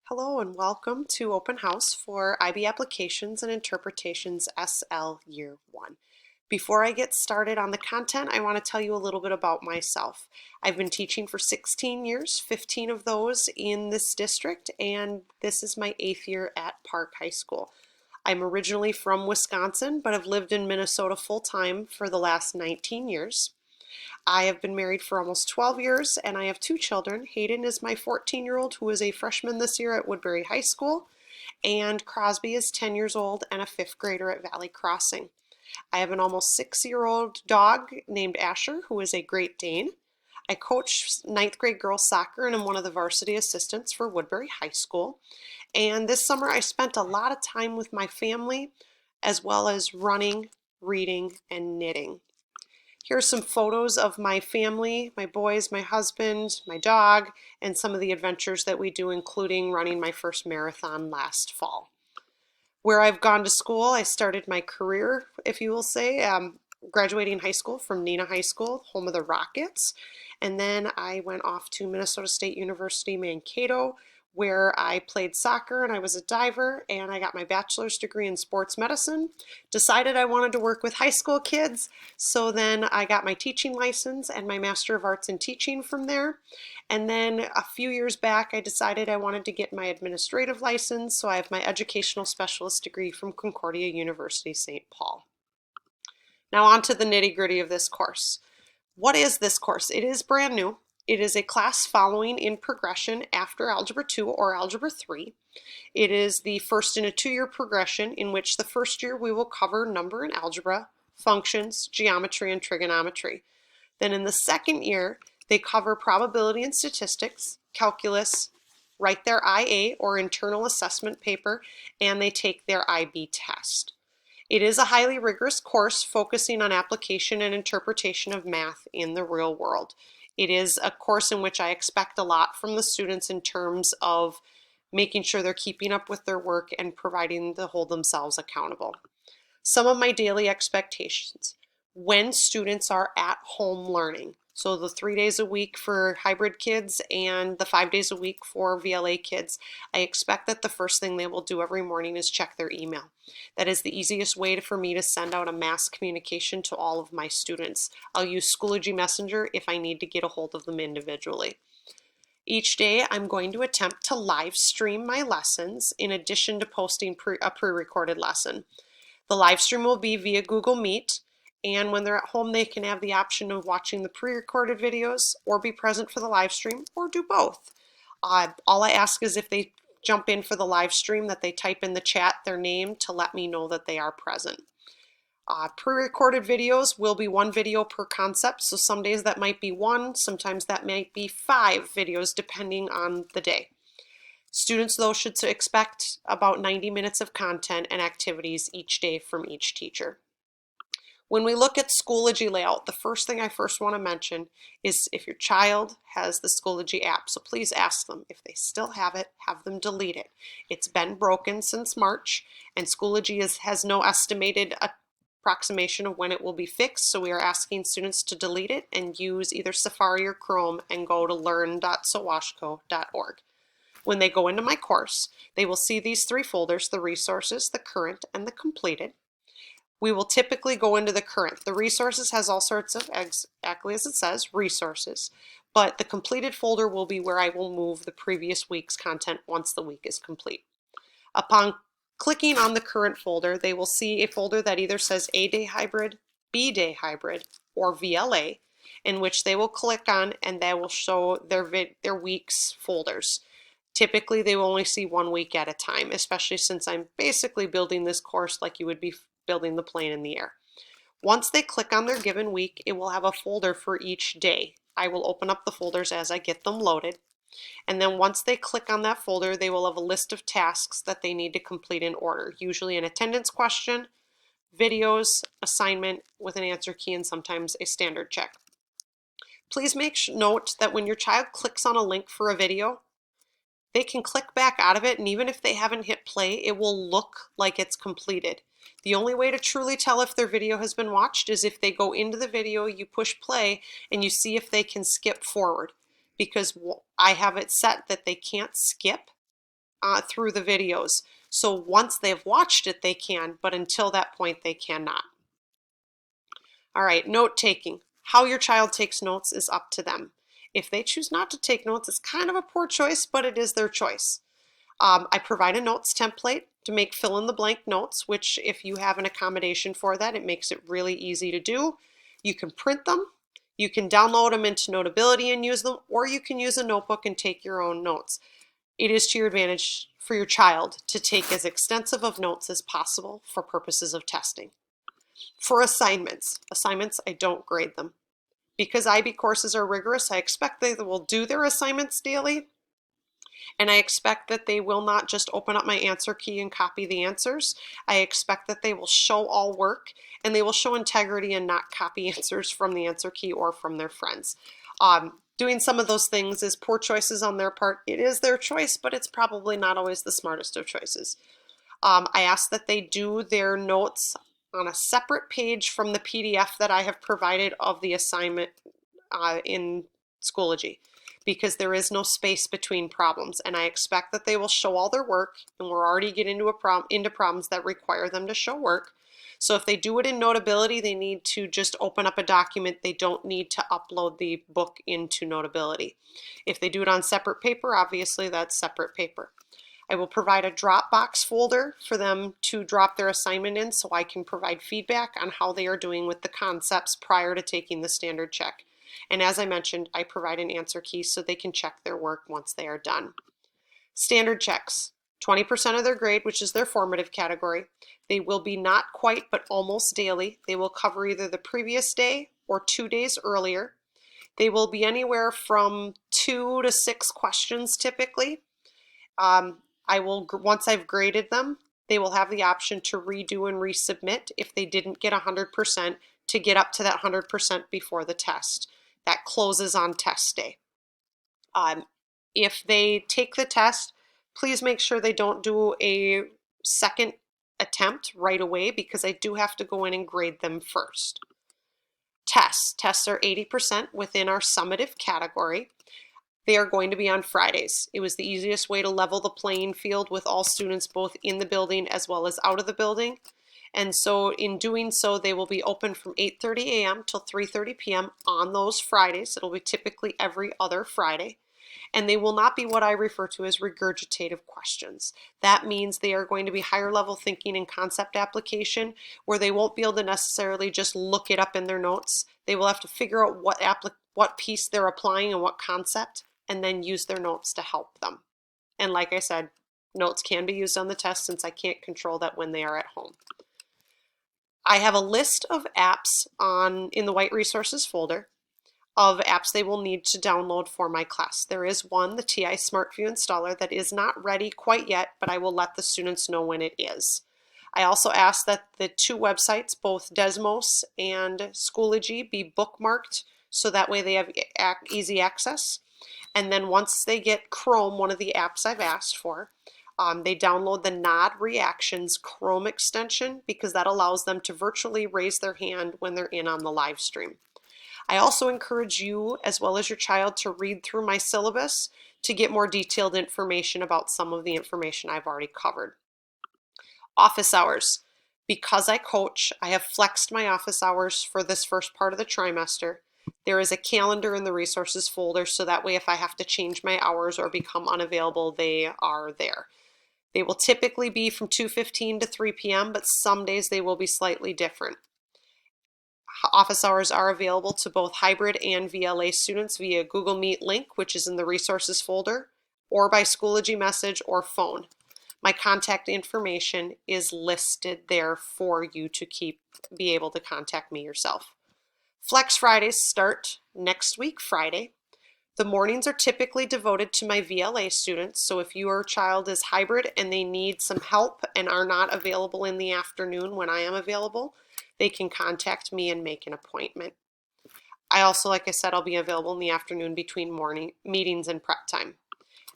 Hello and welcome to Open House for IB Applications and Interpretations SL Year 1. Before I get started on the content, I want to tell you a little bit about myself. I've been teaching for 16 years, 15 of those in this district, and this is my 8th year at Park High School. I'm originally from Wisconsin, but have lived in Minnesota full-time for the last 19 years. I have been married for almost 12 years and I have two children. Hayden is my 14-year-old who is a freshman this year at Woodbury High School, and Crosby is 10 years old and a fifth grader at Valley Crossing. I have an almost 6-year-old dog named Asher who is a Great Dane. I coach ninth grade girls soccer and am one of the varsity assistants for Woodbury High School. And this summer I spent a lot of time with my family as well as running, reading, and knitting. Here's some photos of my family, my boys, my husband, my dog, and some of the adventures that we do, including running my first marathon last fall. Where I've gone to school, I started my career, if you will say, graduating high school from Neenah High School, home of the Rockets. And then I went off to Minnesota State University, Mankato, where I played soccer and I was a diver, and I got my bachelor's degree in sports medicine. Decided I wanted to work with high school kids, so then I got my teaching license and my Master of Arts in Teaching from there. And then a few years back, I decided I wanted to get my administrative license, so I have my educational specialist degree from Concordia University, St. Paul. Now on to the nitty-gritty of this course. What is this course? It is brand new. It is a class following in progression after Algebra 2 or Algebra 3. It is the first in a 2-year progression in which the first year we will cover number and algebra, functions, geometry, and trigonometry. Then in the second year, they cover probability and statistics, calculus, write their IA or internal assessment paper, and they take their IB test. It is a highly rigorous course focusing on application and interpretation of math in the real world. It is a course in which I expect a lot from the students in terms of making sure they're keeping up with their work and providing to hold themselves accountable. Some of my daily expectations. When students are at home learning, so the 3 days a week for hybrid kids and the 5 days a week for VLA kids, I expect that the first thing they will do every morning is check their email. That is the easiest way for me to send out a mass communication to all of my students. I'll use Schoology Messenger if I need to get a hold of them individually. Each day I'm going to attempt to live stream my lessons in addition to posting a pre-recorded lesson. The live stream will be via Google Meet, and when they're at home they can have the option of watching the pre-recorded videos or be present for the live stream or do both. All I ask is if they jump in for the live stream that they type in the chat their name to let me know that they are present. Pre-recorded videos will be one video per concept, so some days that might be one, sometimes that might be 5 videos depending on the day. Students, though, should expect about 90 minutes of content and activities each day from each teacher. When we look at Schoology layout, the first thing I want to mention is if your child has the Schoology app. So please ask them if they still have it, have them delete it. It's been broken since March, and Schoology has no estimated approximation of when it will be fixed, so we are asking students to delete it and use either Safari or Chrome and go to learn.sawashco.org. When they go into my course, they will see these 3 folders: the resources, the current, and the completed. We will typically go into the current. The resources has all sorts of, exactly as it says, resources, but the completed folder will be where I will move the previous week's content once the week is complete. Upon clicking on the current folder, they will see a folder that either says A-Day Hybrid, B-Day Hybrid, or VLA, in which they will click on and that will show their week's folders. Typically, they will only see 1 week at a time, especially since I'm basically building this course like you would be building the plane in the air. Once they click on their given week, it will have a folder for each day. I will open up the folders as I get them loaded. And then once they click on that folder, they will have a list of tasks that they need to complete in order, usually an attendance question, videos, assignment with an answer key, and sometimes a standard check. Please make note that when your child clicks on a link for a video, they can click back out of it, and even if they haven't hit play, it will look like it's completed. The only way to truly tell if their video has been watched is if they go into the video, you push play, and you see if they can skip forward. Because I have it set that they can't skip, through the videos. So once they've watched it, they can, but until that point, they cannot. All right, note taking. How your child takes notes is up to them. If they choose not to take notes, it's kind of a poor choice, but it is their choice. I provide a notes template to make fill in the blank notes, which if you have an accommodation for that, it makes it really easy to do. You can print them, you can download them into Notability and use them, or you can use a notebook and take your own notes. It is to your advantage for your child to take as extensive of notes as possible for purposes of testing. For assignments, I don't grade them. Because IB courses are rigorous, I expect they will do their assignments daily, and I expect that they will not just open up my answer key and copy the answers. I expect that they will show all work, and they will show integrity and not copy answers from the answer key or from their friends. Doing some of those things is poor choices on their part. It is their choice, but it's probably not always the smartest of choices. I ask that they do their notes on a separate page from the PDF that I have provided of the assignment in Schoology, because there is no space between problems, and I expect that they will show all their work, and we're already getting into problems that require them to show work. So if they do it in Notability, they need to just open up a document. They don't need to upload the book into Notability. If they do it on separate paper, obviously that's separate paper. I will provide a Dropbox folder for them to drop their assignment in, so I can provide feedback on how they are doing with the concepts prior to taking the standard check. And as I mentioned, I provide an answer key so they can check their work once they are done. Standard checks, 20% of their grade, which is their formative category. They will be not quite, but almost daily. They will cover either the previous day or 2 days earlier. They will be anywhere from 2 to 6 questions typically. Once I've graded them, they will have the option to redo and resubmit if they didn't get 100% to get up to that 100% before the test. That closes on test day. If they take the test, please make sure they don't do a second attempt right away, because I do have to go in and grade them first. Tests are 80% within our summative category. They are going to be on Fridays. It was the easiest way to level the playing field with all students both in the building as well as out of the building. And so in doing so, they will be open from 8:30 a.m. till 3:30 p.m. on those Fridays. It'll be typically every other Friday. And they will not be what I refer to as regurgitative questions. That means they are going to be higher level thinking and concept application, where they won't be able to necessarily just look it up in their notes. They will have to figure out what piece they're applying and what concept, and then use their notes to help them. And like I said, notes can be used on the test since I can't control that when they are at home. I have a list of apps in the White Resources folder of apps they will need to download for my class. There is one, the TI SmartView installer, that is not ready quite yet, but I will let the students know when it is. I also ask that the 2 websites, both Desmos and Schoology, be bookmarked so that way they have easy access. And then once they get Chrome, one of the apps I've asked for, they download the Nod Reactions Chrome extension, because that allows them to virtually raise their hand when they're in on the live stream. I also encourage you, as well as your child, to read through my syllabus to get more detailed information about some of the information I've already covered. Office hours. Because I coach, I have flexed my office hours for this first part of the trimester. There is a calendar in the resources folder, so that way if I have to change my hours or become unavailable, they are there. They will typically be from 2:15 to 3 p.m., but some days they will be slightly different. Office hours are available to both hybrid and VLA students via Google Meet link, which is in the resources folder, or by Schoology message or phone. My contact information is listed there for you to be able to contact me yourself. Flex Fridays start next week, Friday. The mornings are typically devoted to my VLA students, so if your child is hybrid and they need some help and are not available in the afternoon when I am available, they can contact me and make an appointment. I also, like I said, I'll be available in the afternoon between morning meetings and prep time.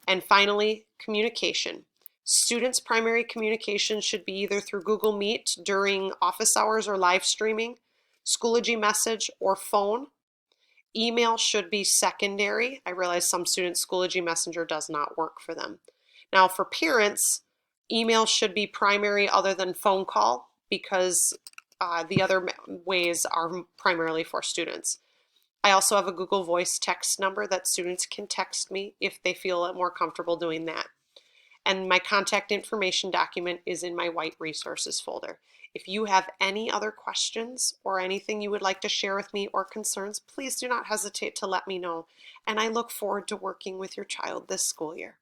And finally, communication. Students' primary communication should be either through Google Meet during office hours or live streaming, Schoology message, or phone. Email should be secondary. I realize some students' Schoology Messenger does not work for them. Now for parents, email should be primary other than phone call because the other ways are primarily for students. I also have a Google Voice text number that students can text me if they feel more comfortable doing that. And my contact information document is in my White Resources folder. If you have any other questions or anything you would like to share with me or concerns, please do not hesitate to let me know. And I look forward to working with your child this school year.